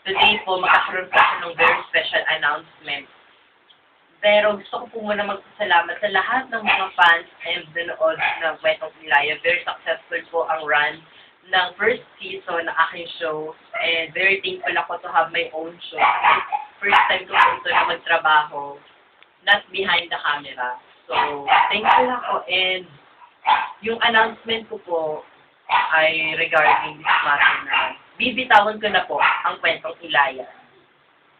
Today po, magkakaroon po ako ng very special announcement. Pero gusto ko po muna magpasalamat sa lahat ng mga fans and nanood ng Kwentong Ilaya. Very successful po ang run ng first season ng aking show. And very thankful ako to have my own show. First time ko po ito na magtrabaho, not behind the camera. So, thankful ako. And yung announcement ko po ay regarding this matter na bibitawan ko na po ang Kwentong Ilaya.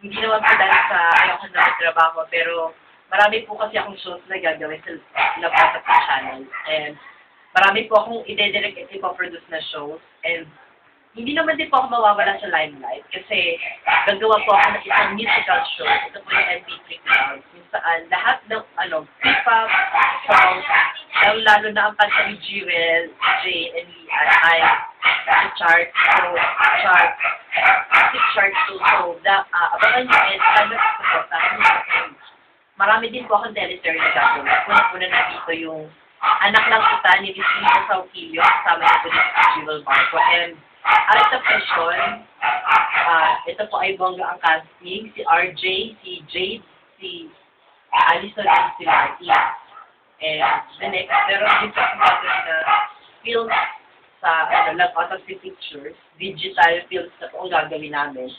Hindi naman po dahil sa ayoko na magtrabaho, pero marami po kasi akong shows na gagawin sa labas sa channel. And marami po akong ide-direct at ipaproduce na shows. And hindi naman din po ako mawawala sa limelight kasi gagawa po ako ng isang musical show. Ito po yung MP3 Cloud. Kung saan lahat ng P-pop songs, lalo na ang kanta ni Jewel, Jay, and Lian ay chart. So, abangan nyo and sana support natin. Marami din po akong teleserye na gagawin. Una-una na dito yung Anak ng Kita ni Lucia Sauquillo, kasama niyo po dito si Jewel Barco. And at sa question, ito po ay bongga ang casting, si RJ, si Jade, si Alison, and si Marty. And the next, meron din po akong na film sa Love Out of the Pictures, digital films na po ang gagawin namin.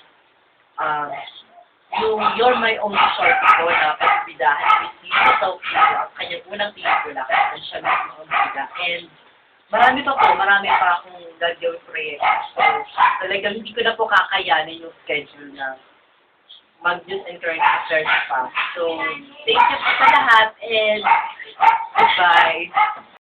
Yung You're My Only Short ko na pagbidahan ni Lucia Sauquillo, ang kanyang unang pelikula, kaya siya na ang bida. And marami pa akong gagawin proyekto. So, talagang hindi ko na po kakayanin yung schedule na mag-news and current affairs pa. So, thank you po sa lahat and goodbye.